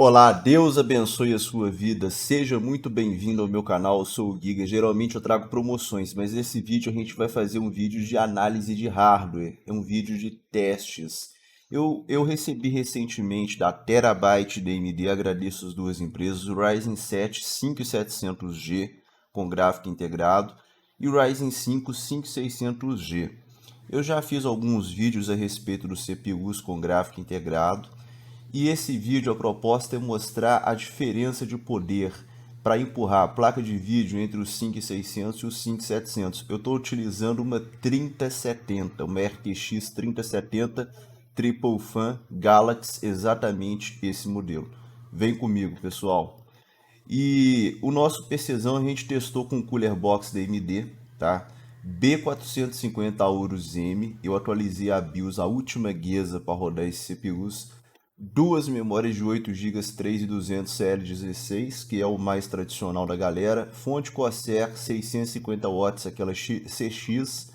Olá, Deus abençoe a sua vida. Seja muito bem-vindo ao meu canal. Eu sou o Giga. Geralmente eu trago promoções, mas nesse vídeo a gente vai fazer um vídeo de análise de hardware. É um vídeo de testes. Eu recebi recentemente da Terabyte da AMD, agradeço as duas empresas, o Ryzen 7 5700G com gráfico integrado e o Ryzen 5 5600G. Eu já fiz alguns vídeos a respeito dos CPUs com gráfico integrado. E esse vídeo, a proposta é mostrar a diferença de poder para empurrar a placa de vídeo entre os 5600 e os 5700. Eu estou utilizando uma 3070, uma RTX 3070 Triple Fan Galaxy, exatamente esse modelo. Vem comigo, pessoal. E o nosso PCzão a gente testou com o Cooler Box da AMD, tá? B450 Aorus M, eu atualizei a BIOS, a última guesa para rodar esses CPUs. Duas memórias de 8 GB 3200 CL16, que é o mais tradicional da galera. Fonte Corsair 650 watts, aquela CX,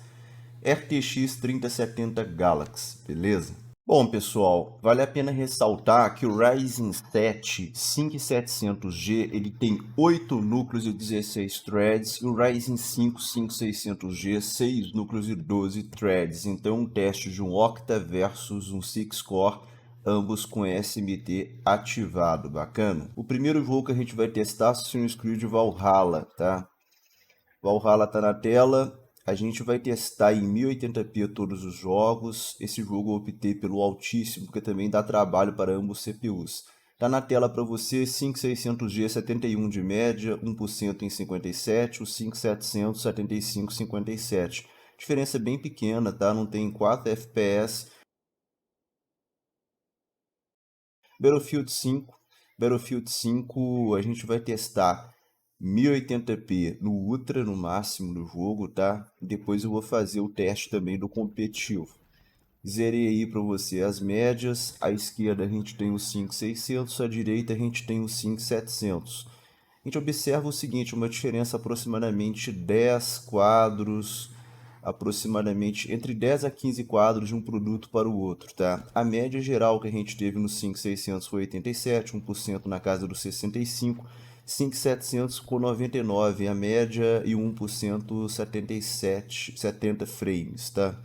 RTX 3070 Galaxy, beleza? Bom, pessoal, vale a pena ressaltar que o Ryzen 7 5700G ele tem 8 núcleos e 16 threads, e o Ryzen 5 5600G 6 núcleos e 12 threads. Então, um teste de um Octa versus um 6-core, ambos com SMT ativado, bacana? O primeiro jogo que a gente vai testar é Assassin's Creed Valhalla, tá? Valhalla tá na tela. A gente vai testar em 1080p todos os jogos. Esse jogo eu optei pelo altíssimo, porque também dá trabalho para ambos CPUs. Tá na tela para você 5600G 71 de média, 1% em 57, o 5700 75 57. Diferença bem pequena, tá? Não tem 4 FPS. Battlefield 5, Battlefield 5 a gente vai testar 1080p no Ultra no máximo do jogo, tá? Depois eu vou fazer o teste também do competitivo. Zerei aí para você as médias. À esquerda a gente tem o 5600, à direita a gente tem o 5700. A gente observa o seguinte, uma diferença aproximadamente 10 quadros, aproximadamente entre 10 a 15 quadros de um produto para o outro, tá? A média geral que a gente teve no 5600 foi 87, 1% na casa dos 65, 5700 com 99 a média e 1% 77, 70 frames, tá?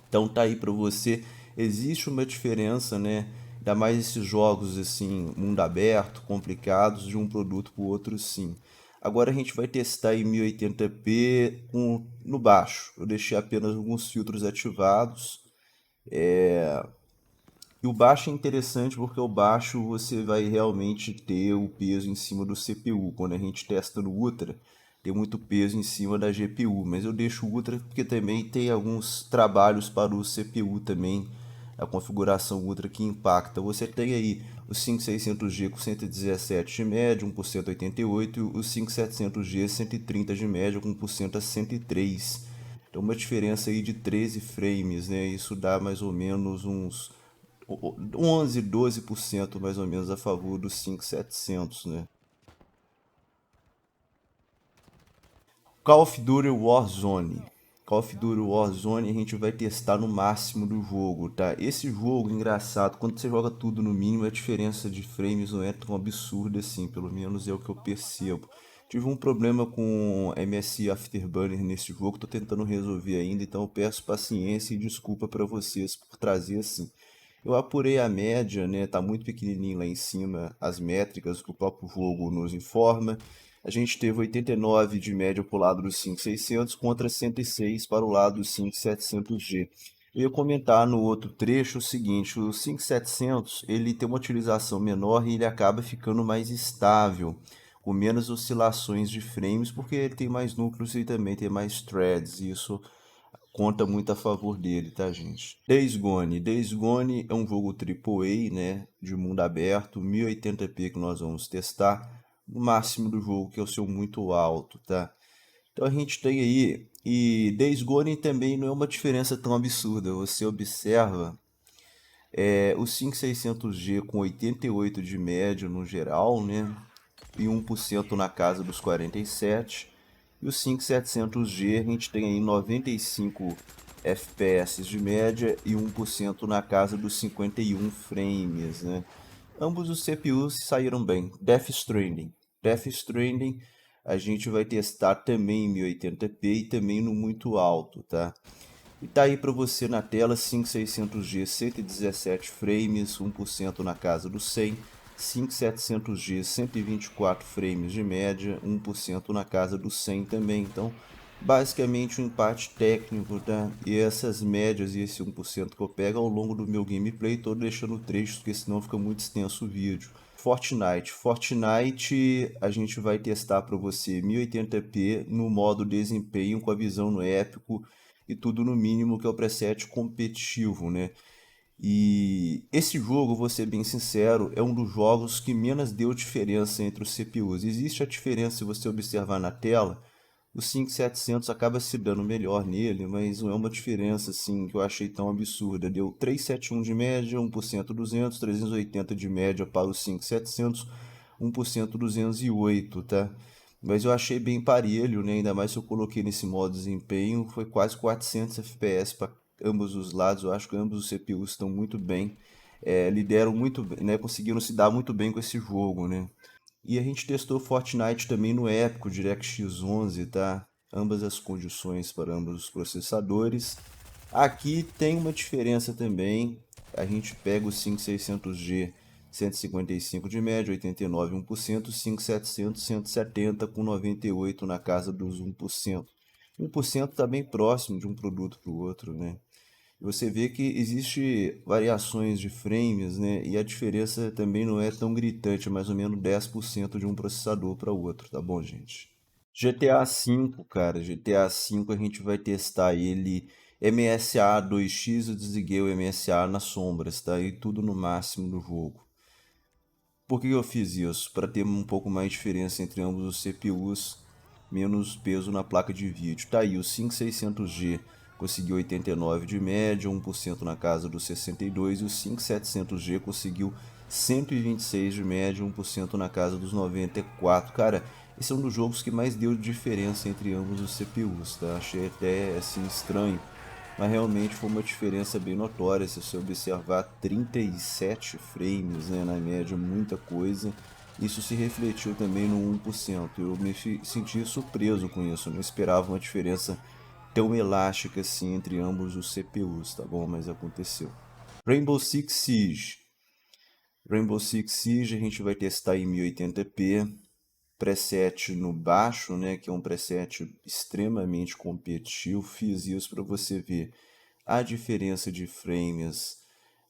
Então tá aí para você, existe uma diferença, né? Ainda mais esses jogos assim, mundo aberto, complicados, de um produto para o outro, sim. Agora a gente vai testar em 1080p no baixo. Eu deixei apenas alguns filtros ativados. E o baixo é interessante porque o baixo você vai realmente ter o peso em cima do CPU. Quando a gente testa no Ultra, tem muito peso em cima da GPU. Mas eu deixo o Ultra porque também tem alguns trabalhos para o CPU também. A configuração Ultra que impacta. Você tem aí o 5600G com 117 de média, 1% 88, e o 5700G 130 de média com 1% a 103. Então uma diferença aí de 13 frames, né? Isso dá mais ou menos uns 11, 12% mais ou menos a favor dos 5700, né? Call of Duty Warzone. Call of Duty Warzone a gente vai testar no máximo do jogo, tá? Esse jogo, engraçado, quando você joga tudo no mínimo, a diferença de frames não é tão absurda assim, pelo menos é o que eu percebo. Tive um problema com MSI Afterburner nesse jogo, tô tentando resolver ainda, então eu peço paciência e desculpa para vocês por trazer assim. Eu apurei a média, né? Tá muito pequenininho lá em cima as métricas que o próprio jogo nos informa. A gente teve 89 de média para o lado do 5600 contra 106 para o lado do 5700G. Eu ia comentar no outro trecho o seguinte, o 5700 ele tem uma utilização menor e ele acaba ficando mais estável, com menos oscilações de frames, porque ele tem mais núcleos e também tem mais threads, e isso conta muito a favor dele, tá, gente? Days Gone. Days Gone é um jogo AAA, né, de mundo aberto, 1080p que nós vamos testar, no máximo do jogo, que é o seu muito alto, tá? Então a gente tem aí, e Days Gone também não é uma diferença tão absurda, você observa o 5600G com 88 de média no geral, né, e 1% na casa dos 47, e o 5700G a gente tem aí 95 FPS de média e 1% na casa dos 51 frames, né? Ambos os CPUs saíram bem. Death Stranding. Death Stranding a gente vai testar também em 1080p e também no muito alto, tá? E tá aí para você na tela 5600G 117 frames, 1% na casa dos 100, 5700G 124 frames de média, 1% na casa dos 100 também. Então, basicamente um empate técnico, tá? E essas médias e esse 1% que eu pego ao longo do meu gameplay, tô deixando trechos, porque senão fica muito extenso o vídeo. Fortnite a gente vai testar para você 1080p no modo desempenho com a visão no épico e tudo no mínimo, que é o preset competitivo, né? E esse jogo, vou ser bem sincero, é um dos jogos que menos deu diferença entre os CPUs. Existe a diferença se você observar na tela, o 5700 acaba se dando melhor nele, mas não é uma diferença assim que eu achei tão absurda. Deu 371 de média, 1% 200, 380 de média para o 5700, 1% 208, tá? Mas eu achei bem parelho, né? Ainda mais se eu coloquei nesse modo desempenho, foi quase 400 FPS para ambos os lados. Eu acho que ambos os CPUs estão muito bem, lideram muito, né? Conseguiram se dar muito bem com esse jogo, né? E a gente testou Fortnite também no épico DirectX 11, tá? Ambas as condições para ambos os processadores. Aqui tem uma diferença também. A gente pega o 5600G 155 de média, 89 1%, 5700 170 com 98 na casa dos 1%. 1% está bem próximo de um produto para o outro, né? E você vê que existe variações de frames, né? E a diferença também não é tão gritante, é mais ou menos 10% de um processador para o outro, tá bom, gente? GTA V, cara, GTA V a gente vai testar ele MSA 2x, eu desliguei o MSA nas sombras, tá? E tudo no máximo do jogo. Por que eu fiz isso? Para ter um pouco mais de diferença entre ambos os CPUs, menos peso na placa de vídeo. Tá aí, o 5600G conseguiu 89 de média, 1% na casa dos 62, e o 5700G conseguiu 126 de média, 1% na casa dos 94. Cara, esse é um dos jogos que mais deu diferença entre ambos os CPUs, tá? Achei até assim estranho, mas realmente foi uma diferença bem notória. Se você observar 37 frames, né, na média, muita coisa. Isso se refletiu também no 1%. Eu me senti surpreso com isso, eu não esperava uma diferença tão elástica assim entre ambos os CPUs, tá bom? Mas aconteceu. Rainbow Six Siege. Rainbow Six Siege a gente vai testar em 1080p, preset no baixo, né, que é um preset extremamente competitivo. Fiz isso para você ver a diferença de frames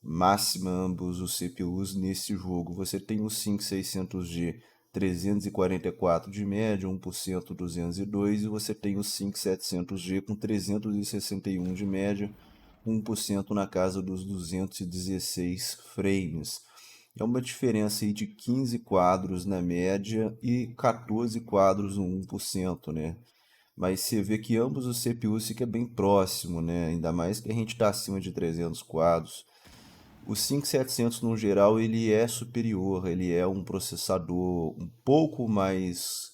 máxima ambos os CPUs nesse jogo. Você tem o 5600G 344 de média, 1% 202, e você tem o 5700G com 361 de média, 1% na casa dos 216 frames. É uma diferença aí de 15 quadros na média e 14 quadros no 1%, né? Mas você vê que ambos os CPUs ficam bem próximo, né? Ainda mais que a gente está acima de 300 quadros. O 5700 no geral ele é superior, ele é um processador um pouco mais,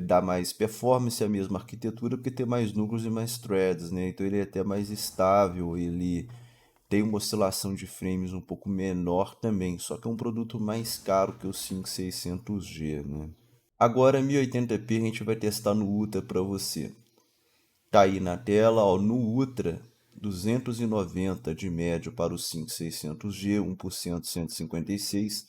dá mais performance à mesma arquitetura porque tem mais núcleos e mais threads, né? Então ele é até mais estável, ele tem uma oscilação de frames um pouco menor também, só que é um produto mais caro que o 5600G, né? Agora 1080p a gente vai testar no Ultra para você. Tá aí na tela, ó, no Ultra, 290 de média para o 5600G, 1% 156.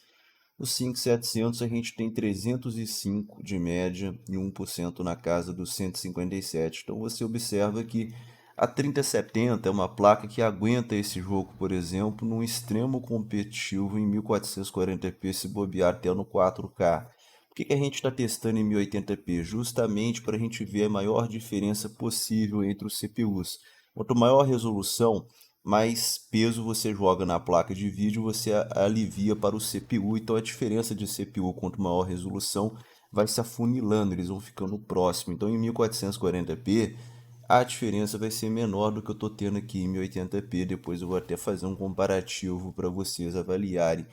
O 5700 a gente tem 305 de média e 1% na casa dos 157. Então você observa que a 3070 é uma placa que aguenta esse jogo, por exemplo, num extremo competitivo em 1440p, se bobear até no 4K. Por que a gente está testando em 1080p? Justamente para a gente ver a maior diferença possível entre os CPUs. Quanto maior a resolução, mais peso você joga na placa de vídeo, você alivia para o CPU. Então a diferença de CPU quanto maior resolução vai se afunilando, eles vão ficando próximos. Então em 1440p a diferença vai ser menor do que eu estou tendo aqui em 1080p. Depois eu vou até fazer um comparativo para vocês avaliarem.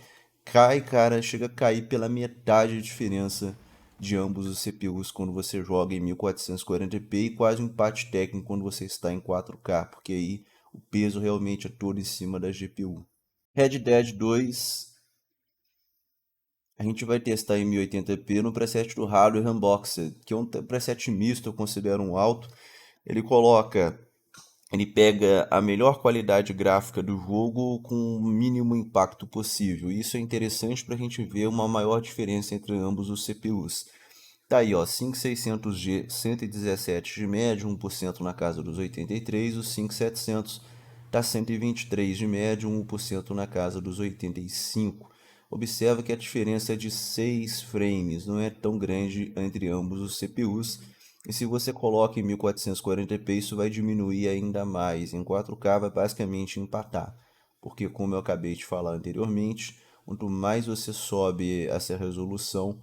Cai, cara, chega a cair pela metade a diferença de ambos os CPUs quando você joga em 1440p e quase um empate técnico quando você está em 4K, porque aí o peso realmente é todo em cima da GPU. Red Dead 2 A gente vai testar em 1080p no preset do Hardware Unboxed, que é um preset misto, eu considero um alto. Ele pega a melhor qualidade gráfica do jogo com o mínimo impacto possível. Isso é interessante para a gente ver uma maior diferença entre ambos os CPUs. Tá aí, ó, 5600G 117 de média, 1% na casa dos 83, o 5700 tá 123 de média, 1% na casa dos 85. Observa que a diferença é de 6 frames, não é tão grande entre ambos os CPUs. E se você coloca em 1440p, isso vai diminuir ainda mais. Em 4K vai basicamente empatar, porque como eu acabei de falar anteriormente, quanto mais você sobe essa resolução,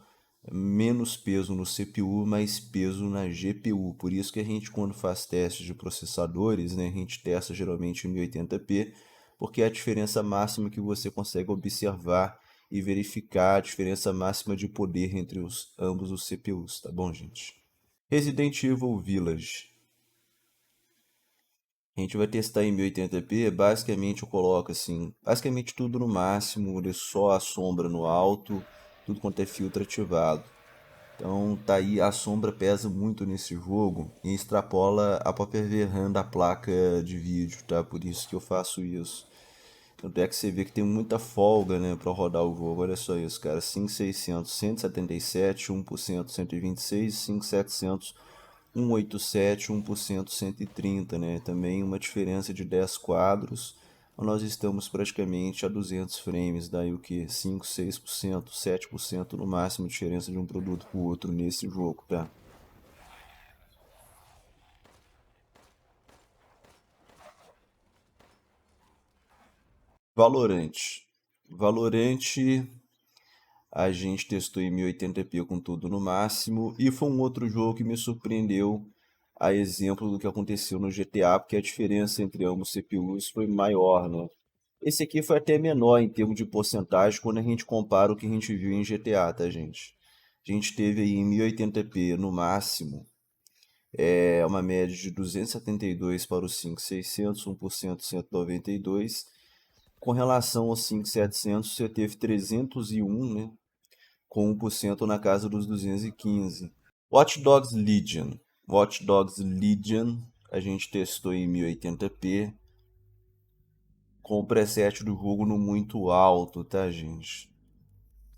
menos peso no CPU, mais peso na GPU. Por isso que a gente, quando faz testes de processadores, né, a gente testa geralmente em 1080p, porque é a diferença máxima que você consegue observar e verificar a diferença máxima de poder entre ambos os CPUs, tá bom, gente? Resident Evil Village. A gente vai testar em 1080p, basicamente eu coloco assim, basicamente tudo no máximo, só a sombra no alto, tudo quanto é filtro ativado. Então tá aí, a sombra pesa muito nesse jogo e extrapola a própria VRAM da placa de vídeo, tá? Por isso que eu faço isso. Tanto é que você vê que tem muita folga, né, para rodar o jogo. Olha só isso, cara. 5600, 177, 1%, 126, 5700, 187, 1%, 130, né? Também uma diferença de 10 quadros. Nós estamos praticamente a 200 frames, daí o que? 5, 6%, 7% no máximo de diferença de um produto para o outro nesse jogo, tá? Valorant. Valorant a gente testou em 1080p com tudo no máximo e foi um outro jogo que me surpreendeu, a exemplo do que aconteceu no GTA, porque a diferença entre ambos CPUs foi maior, né? Esse aqui foi até menor em termos de porcentagem quando a gente compara o que a gente viu em GTA, tá, gente? A gente teve aí em 1080p no máximo, uma média de 272 para os 5600, 1%, 192. Com relação aos 5700, você teve 301, né? Com 1% na casa dos 215. Watch Dogs Legion. Watch Dogs Legion a gente testou em 1080p com o preset do jogo no muito alto, tá, gente?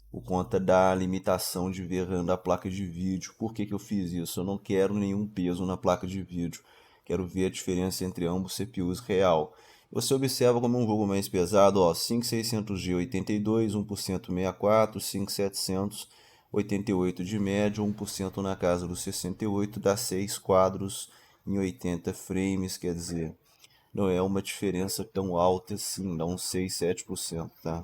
Por conta da limitação de VRAM da placa de vídeo. Por que que eu fiz isso? Eu não quero nenhum peso na placa de vídeo. Quero ver a diferença entre ambos CPUs real. Você observa como um jogo mais pesado, ó, 5600G 82, 1% 64, 5700 88 de média, 1% na casa dos 68, dá 6 quadros em 80 frames, quer dizer, não é uma diferença tão alta assim, dá uns 6, 7%, tá?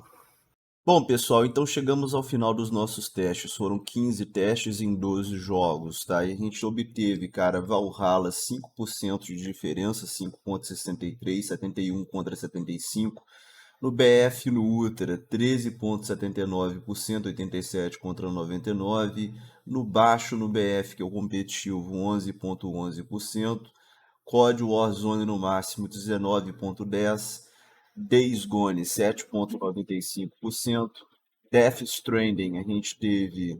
Bom, pessoal, então chegamos ao final dos nossos testes. Foram 15 testes em 12 jogos, tá? E a gente obteve, cara, Valhalla 5% de diferença, 5,63, 71 contra 75. No BF no Ultra, 13,79%, 87 contra 99. No baixo no BF, que é o competitivo, 11,11%. COD Warzone no máximo, 19,10%. Days Gone 7,95%, Death Stranding a gente teve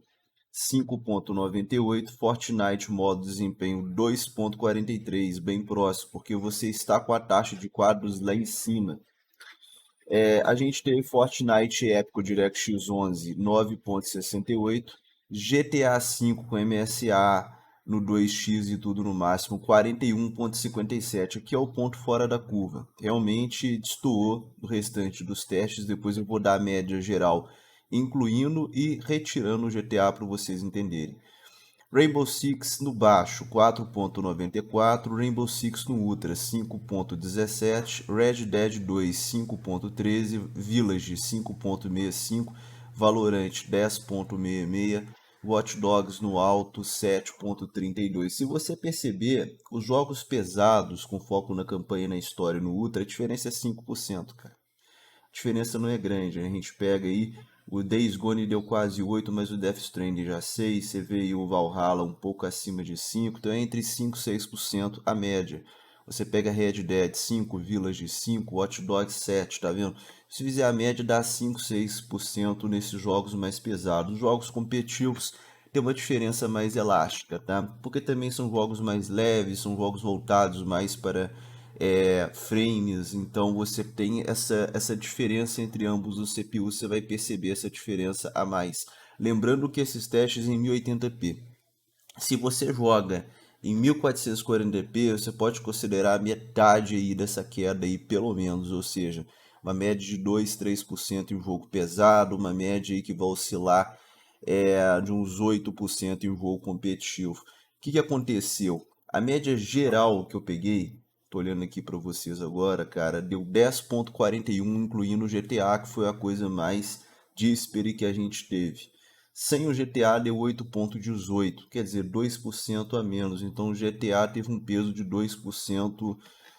5,98%, Fortnite modo desempenho 2,43%, bem próximo, porque você está com a taxa de quadros lá em cima. A gente teve Fortnite Epic DirectX 11 9,68%, GTA V com MSA no 2x e tudo no máximo 41,57%. Aqui é o ponto fora da curva. Realmente destoou do restante dos testes. Depois eu vou dar a média geral, incluindo e retirando o GTA para vocês entenderem. Rainbow Six no baixo 4,94, Rainbow Six no Ultra 5,17, Red Dead 2 5,13, Village 5,65, Valorant 10,66, Watch Dogs no alto 7,32. Se você perceber, os jogos pesados com foco na campanha e na história no Ultra, a diferença é 5%, cara. A diferença não é grande, né? A gente pega aí, o Days Gone deu quase 8, mas o Death Stranding já 6, você vê aí o Valhalla um pouco acima de 5, então é entre 5 e 6% a média. Você pega Red Dead 5, Village 5, Watch Dogs 7, tá vendo? Se fizer a média, dá 5, 6% nesses jogos mais pesados. Os jogos competitivos tem uma diferença mais elástica, tá? Porque também são jogos mais leves, são jogos voltados mais para frames, então você tem essa diferença entre ambos os CPUs, você vai perceber essa diferença a mais. Lembrando que esses testes em 1080p, se você joga em 1440p, você pode considerar metade aí dessa queda aí, pelo menos, ou seja, uma média de 2, 3% em um jogo pesado, uma média aí que vai oscilar de uns 8% em um jogo competitivo. O que aconteceu? A média geral que eu peguei, tô olhando aqui para vocês agora, cara, deu 10.41, incluindo o GTA, que foi a coisa mais díspare que a gente teve. Sem o GTA deu 8.18, quer dizer, 2% a menos. Então o GTA teve um peso de 2%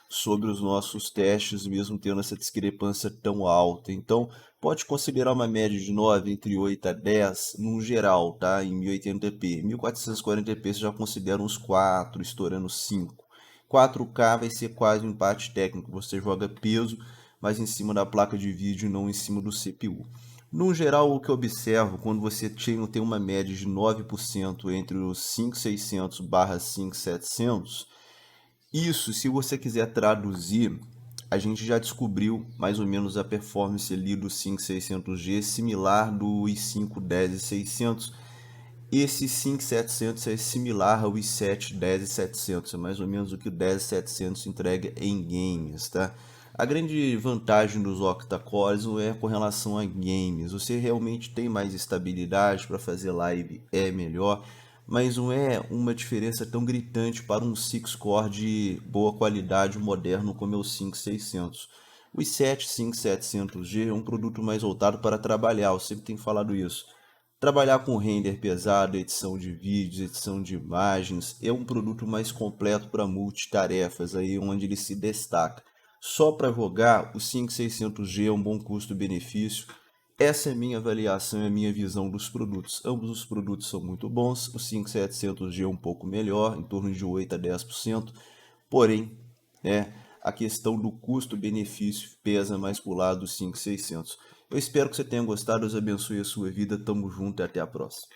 sobre os nossos testes, mesmo tendo essa discrepância tão alta. Então pode considerar uma média de 9, entre 8 a 10, no geral, tá? Em 1080p. 1440p você já considera uns 4, estourando 5. 4K vai ser quase um empate técnico. Você joga peso, mas em cima da placa de vídeo e não em cima do CPU. No geral, o que eu observo quando você tem uma média de 9% entre os 5600 barra 5700, isso, se você quiser traduzir, a gente já descobriu mais ou menos a performance ali do 5600G, similar do i5 10600. Esse 5700 é similar ao i7 10700, é mais ou menos o que o 10700 entrega em games, tá? A grande vantagem dos octa-cores não é com relação a games, você realmente tem mais estabilidade para fazer live, é melhor, mas não é uma diferença tão gritante para um 6-core de boa qualidade moderno como é o 5600. O i7 5700G é um produto mais voltado para trabalhar, eu sempre tenho falado isso. Trabalhar com render pesado, edição de vídeos, edição de imagens, é um produto mais completo para multitarefas, aí onde ele se destaca. Só para jogar, o 5600G é um bom custo-benefício. Essa é a minha avaliação e a minha visão dos produtos. Ambos os produtos são muito bons, o 5700G é um pouco melhor, em torno de 8 a 10%, porém, a questão do custo-benefício pesa mais para o lado dos 5600. Eu espero que você tenha gostado, Deus abençoe a sua vida, tamo junto e até a próxima.